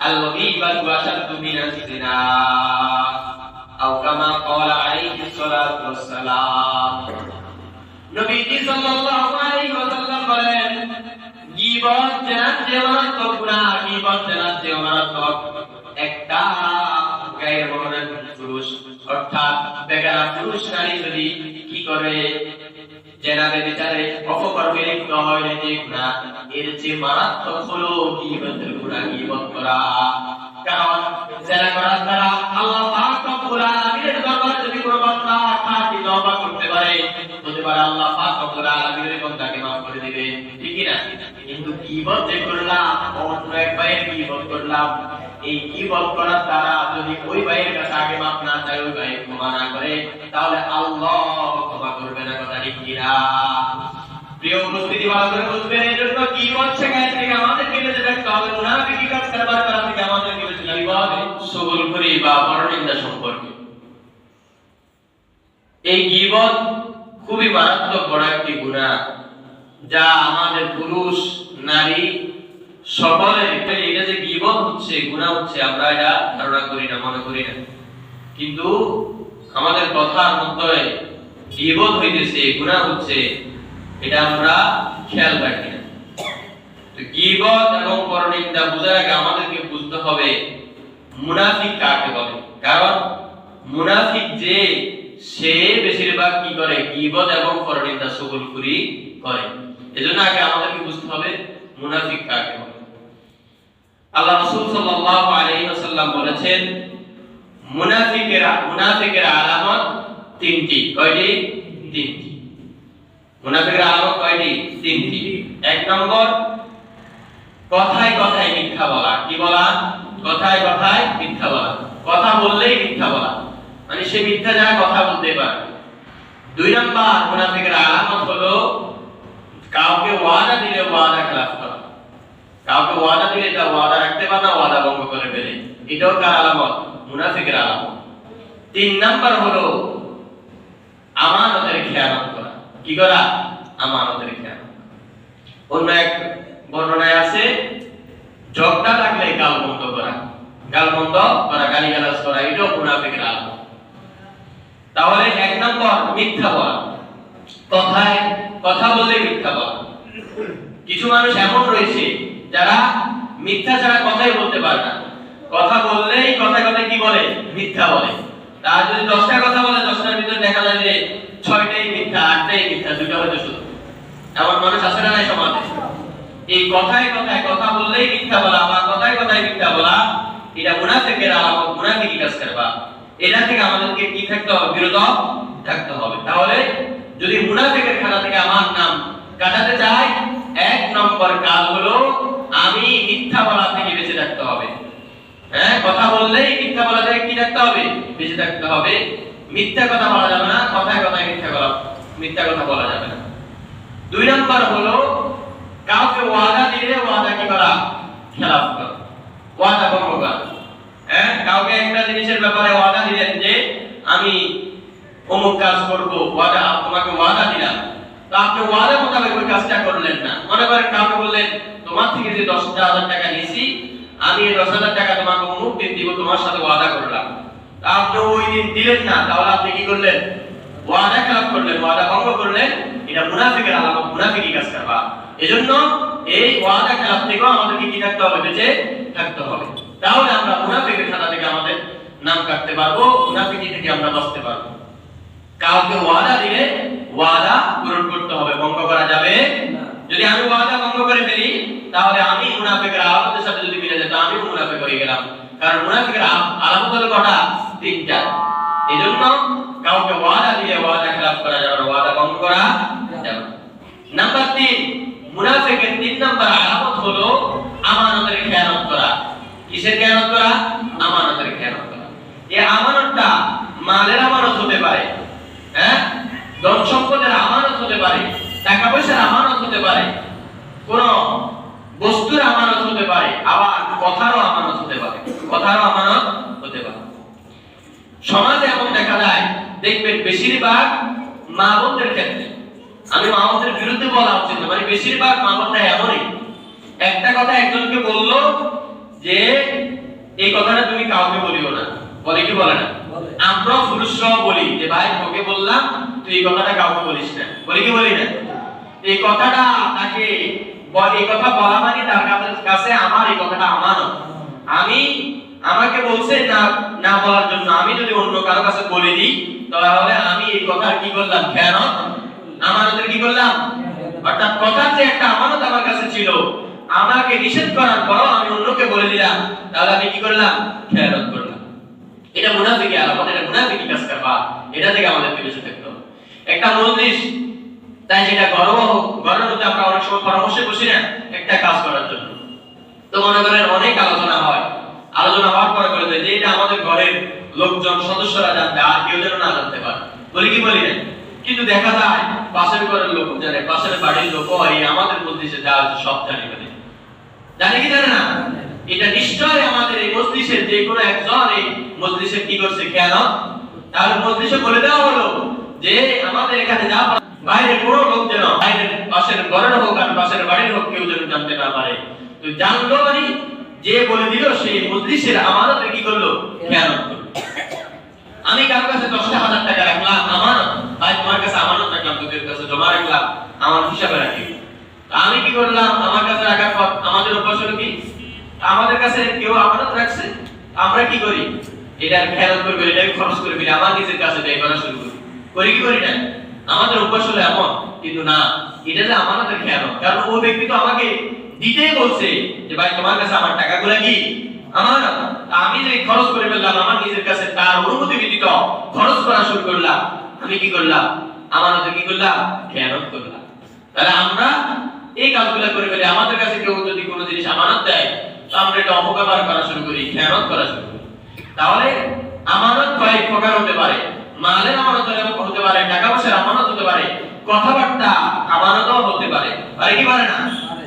আল-গীবাতু আশাদ্দু মিনাজ যিনা আও কামা ক্বালা আলাইহিস সালাতু ওয়াস সালাম। নবীজি সাল্লাল্লাহু আলাইহি ওয়াসাল্লাম বলেন, গীবত জানাতে মারাত্মক গুনাহ, গীবত জানাতে মারাত্মক। একটা গায়ের বর্ণের পুরুষ অর্থাৎ বেগানা পুরুষ নারী যদি কি করে জেনাবে বিচারে অপকর্মে লিপ্ত হয় যে গুনাহ, এর চেয়ে মারাত্মক হলো গীবতের গুনাহ, গীবত করা। কারণ জেনা করার দ্বারা আল্লাহ পাক রব্বুল আলামিনের দরবারে যদি কোনো বান্দা খাঁটি তওবা করতে পারে, হতে পারে আল্লাহ পাক রব্বুল আলামিনের বান্দাকে maaf করে দিবে, ঠিক কি না? কিন্তু গীবত যে করলাম, অন্য এক ভাইয়ের গীবত করলাম, এই গীবত করার দ্বারা যদি ওই ভাইয়ের কাছে আগে মাপ না চাই, ওই ভাই ক্ষমা না করে, তাহলে আল্লাহ ক্ষমা করবে না, কথা ঠিক কি না? প্রিয় উপস্থিতি, ভালো করে বুঝবেন। এই জন্য গীবত শেখায় থেকে আমাদেরকে বেঁচে থাকতে হবে, মুনাফিকি কাজ কারবার করা থেকে আমাদেরকে বেঁচে থাকতে হবে। চগলখড়ি বা পরনিন্দা সম্পর্কে এই গীবত খুবই মারাত্মক বড় একটি গুনাহ, যা আমাদের পুরুষ নারী সকলের, এটা যে গীবত হচ্ছে, গুনাহ হচ্ছে, আমরা এটা ধারণা করি না, মনে করি না। কিন্তু আমাদের কথার মধ্যে গীবত হইতেছে, গুনাহ হচ্ছে, এটা আমরা খেয়াল রাখি না। তো গীবত এবং পরনিন্দা বোঝার আগে আমাদেরকে বুঝতে হবে মুনাফিক কাকে বলে। কারণ মুনাফিক যে, সে বেশিরভাগ কি করে, গীবত এবং পরনিন্দা চগলখড়ি করে। এজন্য আগে আমাদেরকে বুঝতে হবে মুনাফিক কাকে বলে। আল্লাহ রাসূল সাল্লাল্লাহু আলাইহি ওয়াসাল্লাম বলেছেন, মুনাফিকের আলামত তিনটি। কয়টি? তিনটি। মুনাফিকের আলামত কয়টি? তিনটি। এক নম্বর, কথায় কথায় মিথ্যা বলা। কি বলা? কথায় কথায় মিথ্যা বলা। কথা বললেই মিথ্যা বলা, মানে সে মিথ্যা যা কথা বলতে পারে। দুই নম্বর মুনাফিকের আলামত হলো কাউকে ওয়াদা দিলে ওয়াদা খেলাফ করা। কাউকে ওয়াদা দিলে তা ওয়াদা রাখতে পারে না, ওয়াদা ভঙ্গ করে ফেলে। এটাও কার আলামত? মুনাফিকের আলামত। তিন নম্বর হলো আমানতের খেয়ানত করা। কি করা? আমানতের খেয়ানত। অন্য এক বর্ণনায় আছে, ঝগড়া লাগলে গাল বন্ধ করা। গাল বন্ধ করা, গালিগালাজ করা, এটাও মুনাফিকের আলামত। তাহলে এক নম্বর মিথ্যা বলা, কথায় কথা বললে মিথ্যা বলা। কিছু মানুষ এমন রয়েছে যারা মিথ্যা ছাড়া কথাই বলতে পারে না, কথা বললেই কথায় কথায় কি বলে? মিথ্যা বলে। তার যদি 10টা কথা বলে, 10টার ভিতরে দেখা যায় যে 6টাই মিথ্যা, 8টাই মিথ্যা, 2টা হয়তো সত্য। এমন মানুষ আছে না নাই সমাজে? এই কথায় কথায় কথা বললেই মিথ্যা বলা বা কথায় কথায় মিথ্যা বলা, এটা মুনাফিকের আলামত, মুনাফিকি কাজ করবা। এটা থেকে আমাদেরকে কি থাকতে হবে? বিরত থাকতে হবে। তাহলে যদি মুনাফিকের খাতা থেকে আমার নাম কাটাতে চাই, এক নম্বর কাজ হলো আমি মিথ্যা বলা থেকে বেঁচে থাকতে হবে। হ্যাঁ, কথা বললেই মিথ্যা বলা থেকে কি থাকতে হবে? বেঁচে থাকতে হবে। মিথ্যা কথা বলা যাবে না, কথায় কথায় মিথ্যা কথা বলা যাবে না। দুই নম্বর হলো কাউকে ওয়াদা দিলে ওয়াদা কি করা? খেলাফ করা, ওয়াদা ভঙ্গ করা। হ্যাঁ, কাউকে একটা জিনিসের ব্যাপারে ওয়াদা দিলেন যে আমি অমুক কাজ করব, ওয়াদা, তোমাকে ওয়াদা দিলাম, তো আপনি ওয়াদা মোতাবেক ওই কাজটা করলেন না। মনে করেন কাউকে বললেন, তোমার থেকে যে 10,000 টাকা নিয়েছি, আমি এই 10,000 টাকা তোমাকে অমুক দিন দিব, তোমার সাথে ওয়াদা করলাম, তা আপনি ওই দিন দিলেন না, তাহলে আপনি কি করলেন? ওয়াদা খেলাফ করলেন, ওয়াদা ভঙ্গ করলেন। এটা মুনাফিকের আলামত, মুনাফিকি কাজ করবা। এজন্য এই ওয়াদা খেলাফ থেকেও আমাদেরকে কি থাকতে হবে? বেঁচে থাকতে হবে। তাহলে আমরা মুনাফিকের খাতা থেকে আমাদের নাম কাটতে পারবো, মুনাফিকি থেকে আমরা বাঁচতে পারবো। কাউকে ওয়াদা দিলে ওয়াদা পূরণ করতে হবে, ভঙ্গ করা যাবে না। যদি আমি ওয়াদা ভঙ্গ করে ফেলি, তাহলে আমি মুনাফিকের আলামতের সাথে যদি মিলে যায়, তো আমিও মুনাফিক হয়ে গেলাম। কারণ মুনাফিকের আলামত হলো কটা? 3টা। এজন্য কাউকে ওয়াদা দিলে ওয়াদা খেলাফ করা যাবে না, ওয়াদা ভঙ্গ করা যাবে না। নাম্বার 3, মুনাফিকের 3 নাম্বার আলামত হলো আমানতের খেয়ানত করা। কিসের খেয়ানত করা? আমানতের খেয়ানত করা। এই আমানতটা মালের আমানত হতে পারে, হ্যাঁ, ধন সম্পদের আমানত হতে পারে, টাকা পয়সার আমানত হতে পারে, কোন বস্তুর আমানত হতে পারে, আবার কথারও আমানত হতে পারে, কথারও আমানত হতে পারে। সমাজে এমন দেখা যায়, দেখবেন বেশিরভাগ মা বোনদের ক্ষেত্রে, আমি মা বোনদের বিরুদ্ধে বলা উচিত না, মানে বেশিরভাগ মা বোনরা এমনই, একটা কথা একজনকে বললো যে এই কথাটা তুমি কাউকে বলিও না, বলে কি বলে না? আমরা পুরুষরাও বলি যে ভাই তোকে বললাম তুই এই কথাটা কাউকে বলিস না, বলি কি বলি না? এই কথাটা তাকে এই কথা বলা মানে তার কাছে আমার এই কথাটা আমানত। আমি আমাকে বলছে না না বলার জন্য, আমি যদি অন্য কারো কাছে বলে দিই তাহলে আমি এই কথা কি করলাম? খেয়ানত, আমানতের কি করলাম? অর্থাৎ কথার যে একটা আমানত আমার কাছে ছিল, আমাকে নিষেধ করার পরও আমি অন্যকে বলে দিলাম, তাহলে আমি কি করলাম? খেয়ানত করলাম। এটা মুনাফিকি আলামত, এটা মুনাফিকি কাজ করবা। এটা থেকে আমাদের বিরত থাকতে হবে। একটা মজলিস, তাই সেটা ঘরের মধ্যে আমরা অনেক সময় পরামর্শে বসি না একটা কাজ করার জন্য, তো মনে করেন অনেক আলোচনা হয়, আলোচনা হওয়ার পরে বলে দেয় যে এটা আমাদের ঘরের লোকজন সদস্যরা জানতে, আর কেউ যেন না জানতে পারে, বলি কি বলি না? কিন্তু দেখা যায় পাশের ঘরের লোক জানে, পাশের বাড়ির লোক এই আমাদের মজলিসে যা আছে সব জানি, বলে জানে কি জানে না? এটা নিশ্চয় আমাদের এই মজলিসের যে কোনো একজন এই মজলিসে কি করছে খেয়ানত। তাহলে মজলিসে বলে দেওয়া হলো যে আমাদের এখানে যা বাইরের কোনো লোক যেন, বাইরের পাশের ঘরের হোক আর পাশের বাড়ির হোক, কেউ যেন জানতে না পারে। তো জানলো মানে যে বলে দিল সেই মজলিসের আমানতের কি করলো? খেয়ানত করলো। আমি কারোর কাছে 10,000 টাকা রাখলাম আমানত, ভাই তোমার কাছে আমানত রাখলাম, তোদের কাছে জমা রাখলাম, আমার হিসাবে রাখি। আমি কি করলাম? আমার কাছে রাখার পর আমাদের অভ্যাস হলো কি, আমাদের কাছে কেউ আমানত রাখছে, আমরা কি করি? এটার খেয়াল করবে, এটাই খরচ করে ফেলি, আমার নিজের কাছে যাই করা শুরু করি, করি কি করি না? আমাদের অভ্যাস হলো এমন, কিন্তু না, এটা যে আমানতের খেয়াল, কারণ ওই ব্যক্তি তো আমাকে দিতেই বলছে যে ভাই তোমার কাছে আমার টাকাগুলো কি আমানত। আমি যে খরচ করে ফেললাম আমার নিজের কাছে, তার অনুমতি ব্যতীত খরচ করা শুরু করলাম, আমি কি করলাম? আমানতের কি করলাম? খেয়ানত করলাম। তাহলে আমরা এই কাজগুলো করে ফেলি। আমাদের কাছে কেউ যদি কোনো জিনিস আমানত দেয়, তো আমরা এটা অপব্যবহার করা শুরু করি, খেয়ানত করা শুরু করি। তাহলে আমানত কয়েক প্রকার হতে পারে। মালের আমানত হতে পারে, টাকা পয়সার আমানত হতে পারে, কথাবার্তা আমানতও হতে পারে, পারে কি পারে না?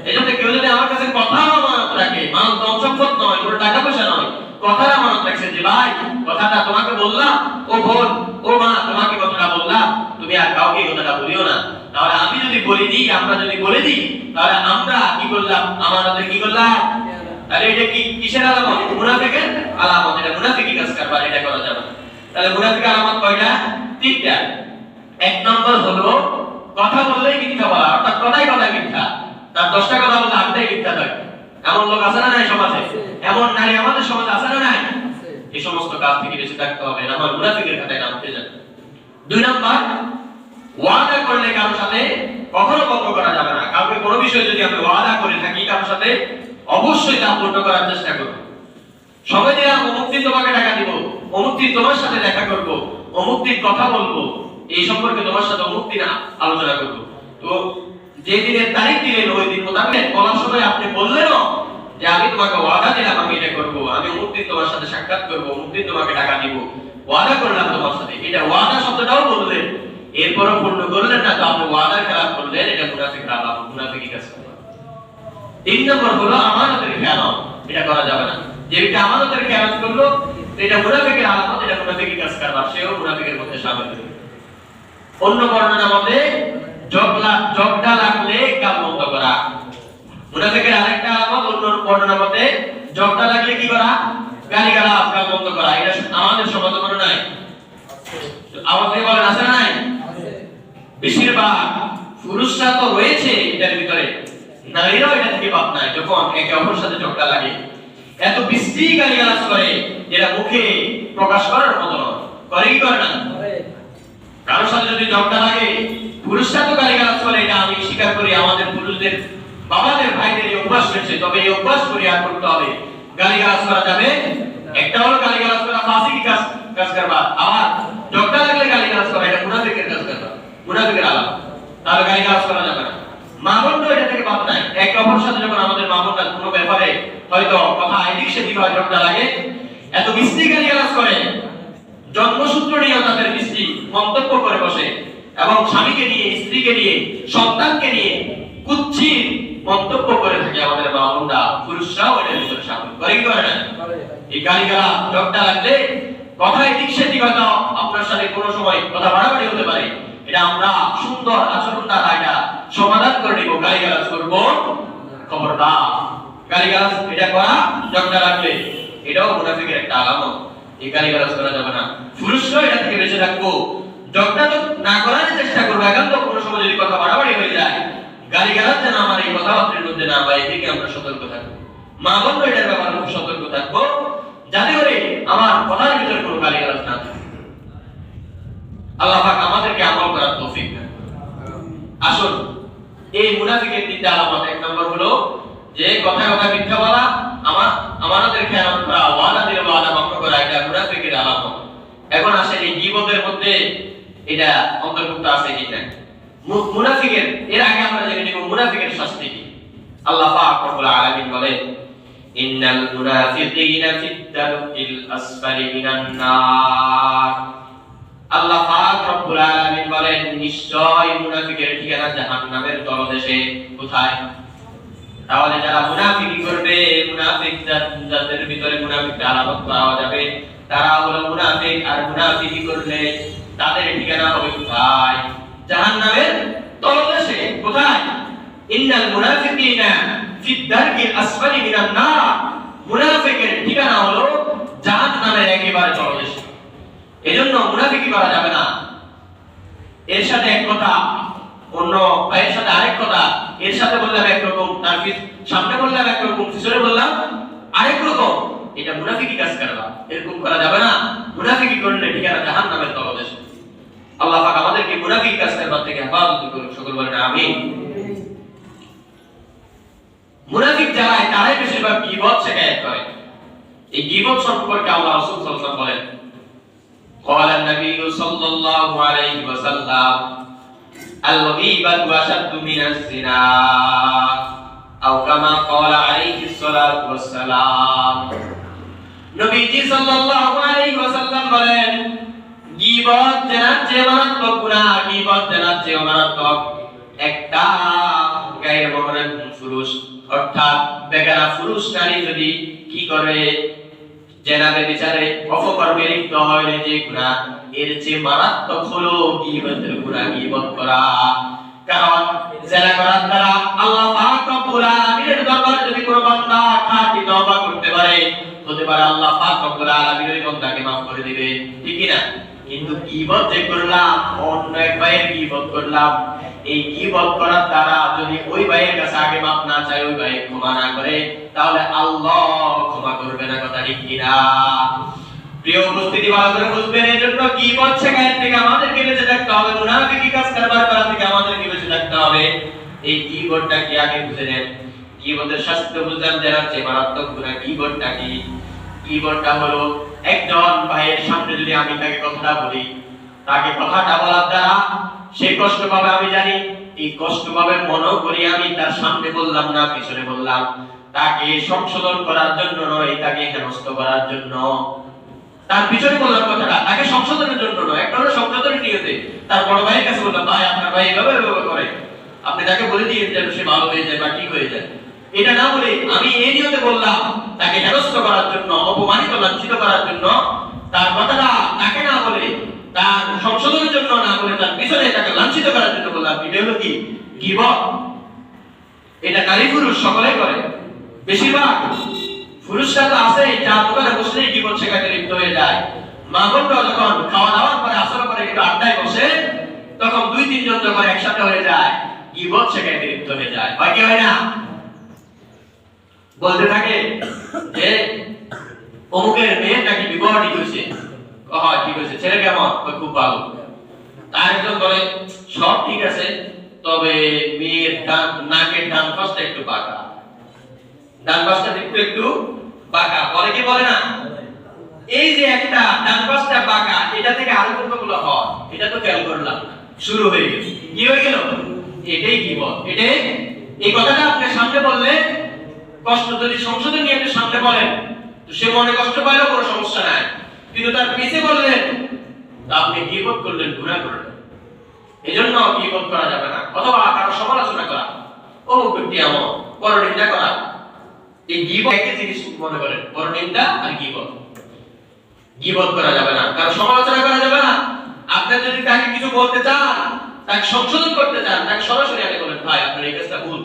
এজন্য কেউ যদি আমার কাছে কথা আমানত রাখে, মাল ধন সম্পদ নয়, কোনো টাকা পয়সা নয়, কথার আমানত রাখছে যে ভাই কথাটা তোমাকে বললাম, ও বোন, ও মা, তোমাকে কথাটা বললাম, তুমি আর কাউকে কথাটা বলিও না। তাহলে আমি যদি বলে দিই, আমরা যদি বলে দিই, তাহলে আমরা কি করলাম? আমানতের কি করলাম? তাহলে এটা কি কিসের আলামত? মুনাফিকের আলামত। এটা মুনাফিকি কাজ করবা, এটা করা যাবে না। তাহলে মুনাফিকের আলামত কয়টা? 3টা। এক নম্বর হলো কথা বললেই মিথ্যা বলা, অর্থাৎ কথাই কথাই মিথ্যা। তার 10টা কথা বললে 8টাই মিথ্যা হয়। এমন লোক আছে না নাই সমাজে? এমন নারী আমাদের সমাজে আছে না নাই? এই সমস্ত কাজ থেকে বেঁচে থাকতে হবে, না হয় মুনাফিকের খাতায় নাম উঠে যাবে। 2 নাম্বার, ওয়াদা করলে কারোর সাথে কখনো ভঙ্গ করা যাবে না। কাউকে কোনো বিষয়ে যদি আমরা ওয়াদা করে থাকি কারোর সাথে, অবশ্যই তা পূর্ণ করার চেষ্টা করব। সবাই যে অমুক দিন তোমাকে টাকা দিব, অমুক দিন তোমার সাথে দেখা করব, অমুক দিন কথা বলবো, এই সম্পর্কে তোমার সাথে অমুক দিন আলোচনা করব। তো যে দিনের তারিখ দিলেন ওই দিন মোতাবেক বলার সময় আপনি বললেন যে আমি তোমাকে ওয়াদা দিলাম আমি এটা করব, আমি অমুক দিন তোমার সাথে সাক্ষাৎ করব, অমুক দিন তোমাকে টাকা দিব, ওয়াদা করলাম তোমার সাথে, এটা ওয়াদা শব্দটাও বললেন, এরপরও পূর্ণ করলেন না, তো আপনি ওয়াদার খেলাপ করলেন, এটা মুনাফিকের আলামত, মুনাফিকি কাজ করবে। 3 নম্বর হলো আমানতের খেয়ানত, এটা করা যাবে না। যে ব্যক্তি আমানতের খেয়ানত করলো এটা মুনাফিকের আলামত, এটা মুনাফিকি কাজ করবে, সেও মুনাফিকের মধ্যে শামিল হবে। অন্য বর্ণনা মতে জগডা লাগলে কাল বন্ধ করা, মুনাফিকের আরেকটা আলামত। অন্য বর্ণনা মতে জগডা লাগলে কি করা? গালিগালাজ, কাল বন্ধ করা। এটা আমাদের সমাজে মনে নাই? আওয়াজ দিয়ে বলেন, আছে না নাই? বেশিরভাগ পুরুষরা তো রয়েছে এটার ভিতরে, নারীরাও এটা থেকে বাদ নাই। যখন একে অপরের সাথে ঝগড়া লাগে, এত বিশ্রী গালিগালাজ করে যেটা মুখে প্রকাশ করার মতো নয়, করে কি করে না? কারোর সাথে যদি ঝগড়া লাগে, পুরুষরা তো গালিগালাজ করে, এটা আমি স্বীকার করি। আমাদের পুরুষদের বাবাদের ভাইদের এই অভ্যাস রয়েছে, তবে এই অভ্যাস পরিহার করতে হবে। গালিগালাজ করা যাবে, একটা হলো গালিগালাজ করা ফাসিকি কাজ করবা, আবার ঝগড়া লাগলে গালিগালাজ করা এটা মুনাফিকের কাজ করবা, মুনাফিকের আলামত। তাহলে গালিগালাজ করা যাবে না। মামুনও এটা থেকে বাদ নাই। একে অপরের সাথে যখন আমাদের মামুনরা কোনো ব্যাপারে হয়তো কথা এদিক সেদিক হয়, ঝগড়া লাগে, এত বিশ্রী গালিগালাজ করে, জন্মসূত্র নিয়ে তাদের বিশ্রী মন্তব্য করে বসে, এবং স্বামীকে নিয়ে, স্ত্রীকে নিয়ে, সন্তানকে নিয়ে কুৎসিত মন্তব্য করে থাকে আমাদের মামুনরা, পুরুষরাও এটার ভিতরে শামিল করে কি করে না? এই গালিগালাজ ঝগড়া লাগলে কথা এদিক সেদিক হয়তো আপনার সাথে কোনো সময় কথা বাড়াবাড়ি হতে পারে, এটা আমরা সুন্দর আচরণ দ্বারা এটা সমাধান করে নিব। গালিগালাজ করব খবরদার, গালিগালাজ এটা করা ঝগড়া লাগলে এটাও মুনাফিকের একটা আলামত। এই গালিগালাজ করা যাবে না। পুরুষরা এটা থেকে বেঁচে থাকবো। ঝগড়া তো না করার চেষ্টা করবো। এখন তো কোনো সময় যদি কথা বাড়াবাড়ি হয়ে যায়, গালিগালাজ যেন আমার এই কথাবার্তার মধ্যে না হয়, এদিকে আমরা সতর্ক থাকবো। মা বোন এটার ব্যাপারে খুব সতর্ক থাকবো, যাতে করে আমার কথার ভিতরে কোনো গালিগালাজ না থাকে। আল্লাহ পাক আমাদেরকে আমল করার তৌফিক দেন। আসুন, এই মুনাফিকের তিনটা আলামত। এক নম্বর হলো যে কথায় কথায় মিথ্যা বলা, আমাদের খেয়ানত করা, ওয়াদা দিলে ওয়াদা ভঙ্গ করা, এটা মুনাফিকের আলামত। এখন আসেন এই গীবতের মধ্যে এটা অন্তর্ভুক্ত আছে কিনা। মুনাফিকের এর আগে আমরা জেনে নিব মুনাফিকের শাস্তি কি। আল্লাহ পাক রব্বুল আলামিন বলেন, ইন্নাল মুনাফিকিনা ফিদ দারকিল আসফালি মিনান নার। আল্লাহ পাক রব্বুল আলামিন বলেন, নিশ্চয় মুনাফিকের ঠিকানা জাহান্নামের তলদেশে। কোথায়? তাহলে যারা মুনাফিকি করবে, যাদের ভিতরে মুনাফিকের আলামত পাওয়া যাবে, তারা হলো মুনাফিক। আর মুনাফিকি করলে তাদের ঠিকানা হবে কোথায়? জাহান্নামের তলদেশে। কোথায়? ইন্নাল মুনাফিকিনা ফিদ দারকিল আসফালি মিনান নার। মুনাফিকের ঠিকানা হলো জাহান্নামের একেবারে তলদেশে। এজন্য মুনাফিকি করা যাবে না। এর সাথে এক কথা, অন্য এর সাথে আরেক কথা। এর সাথে বললাম একরকম, তার সামনে বললাম একরকম, পিছনে বললাম আরেক রকম। এটা মুনাফিকি কাজ করবা, এরকম করা যাবে না। মুনাফিকি করলে ঠিকানা জাহান্নামের তলদেশে। আল্লাহ পাক আমাদেরকে মুনাফিকি কাজ করবার থেকে হেফাজত করুন। সকল বলেন আমিন। মুনাফিক যারা, তারাই বেশিরভাগ গীবত শিকায়ত করে। এই গীবত সম্পর্কে আল্লাহ রাসূল সাল্লাল্লাহু আলাইহি ওয়াসাল্লাম বলেন, قال النبي صلى الله عليه وسلم الغيبة أشد من الزنا أو كما قال عليه الصلاة والسلام। নবীজি সাল্লাল্লাহু আলাইহি ওয়াসাল্লাম বলেন, গীবত জানার চেয়ে মারাত্মক গুনাহ, গীবত জানার চেয়ে মারাত্মক একটা গায়ের মহরম পুরুষ, অর্থাৎ বেগানা পুরুষ নারী যদি কি করে, জেনাবে বিচারে অপকর্মে লিপ্ত হয়, যে গুনাহ, এর চেয়ে মারাত্মক হলো গীবতের গুনাহ, গীবত করা। কারণ জেনা করার দ্বারা আল্লাহ পাক রব্বুল আলামিনের দরবারে যদি কোনো বান্দা খাঁটি তওবা করতে পারে, হতে পারে আল্লাহ পাক রব্বুল আলামিন ওই বান্দাকে maaf করে দিবে, ঠিক কি না? কিন্তু গীবত যে করলাম, অন্য এক ভাইয়ের গীবত করলাম, এই গীবত করার দ্বারা যদি ওই ভাইয়ের কাছে আগে মাপ না চাই, ওই ভাই ক্ষমা না করে, তাহলে আল্লাহ ক্ষমা করবে না। কথা ঠিক কিনা? প্রিয় উপস্থিতি, ভালো করে বুঝবেন। এই জন্য গীবত শেখার থেকে আমাদেরকে বেঁচে থাকতে হবে, মুনাফিকি কাজ কারবার করা থেকে আমাদেরকে বেঁচে থাকতে হবে। এই গীবতটা কি আগে বুঝে নেন। গীবতের শাস্তি বুঝলাম, জানার চেয়ে মারাত্মক গুনাহ। গীবতটা কি? গীবতটা হলো একজন ভাইয়ের সামনে যদি আমি তাকে কথাটা বলি, তাকে কথাটা বলার দ্বারা সে কষ্ট পাবে, আমি জানি। এই কষ্ট পাবে মনে করি আমি তার সামনে বললাম না, পিছনে বললাম, তাকে সংশোধন করার জন্য নয়, তাকে হেনস্থ করার জন্য। তার পিছনে বললাম কথাটা তাকে সংশোধনের জন্য নয়, একটা হলো সংশোধনের নিয়তে। তার বড় ভাইয়ের কাছে বললাম, ভাই আপনার ভাই এভাবে করে, আপনি তাকে বলে দিয়ে যেন সে ভালো হয়ে যায় বা ঠিক হয়ে যায়। এটা না বলে আমি এই নিয়তে বললাম তাকে হেনস্থ করার জন্য, অপমানিত লাঞ্ছিত করার জন্য। তার কথাটা তাকে না বলে, তার সংশোধনের জন্য না বলে, তার পিছনে তাকে লাঞ্ছিত করার জন্য বললাম। এটা হলো কি? গীবত। এটা নারী পুরুষ সকলে করে। বেশিরভাগ পুরুষরা তো আছে যা দোকানে বসলেই গীবত শেখাতে লিপ্ত হয়ে যায়। মা বোনরা যখন খাওয়া দাওয়ার পরে, আসর পরে একটু আড্ডায় বসে, তখন 2-3 জন যখন একসাথে হয়ে যায়, গীবত শেখাতে লিপ্ত হয়ে যায়। হয় কি হয় না? বলতে থাকে যে অমুকের মেয়ে নাকি বিবাহ ঠিক হয়েছে। হয়, ঠিক হয়েছে। ছেলে কেমন? খুব ভালো। তার একজন বলে, সব ঠিক আছে, তবে মেয়ের নাকের ডান পাশটা একটু বাঁকা, ডান পাশটা একটু একটু বাঁকা। বলে কি বলে না? এই যে একটা ডান পাশটা বাঁকা, এটা থেকে আরো কতগুলো হয়, এটা তো খেয়াল করলাম, শুরু হয়ে গেল। কি হয়ে গেল? এটাই গীবত। এটাই। এই কথাটা আপনার সামনে বললে কষ্ট, যদি সংশোধন নিয়ে আপনি সামনে বলেন তো সে মনে কষ্ট পাইলেও কোনো সমস্যা নাই, কিন্তু তার পিছে বললেন আপনি গীবত করলেন, গুনাহ করলেন। এজন্য গীবত করা যাবে না। অথবা কারো সমালোচনা করা, অমুক ব্যক্তি এমন, পরনিন্দা করা। এই গীবত একই জিনিস মনে করেন, পরনিন্দা আর গীবত। গীবত করা যাবে না, কারো সমালোচনা করা যাবে না। আপনি যদি তাকে কিছু বলতে চান, তাকে সংশোধন করতে চান, তাকে সরাসরি আগে বলেন, ভাই আপনার এই কাজটা ভুল,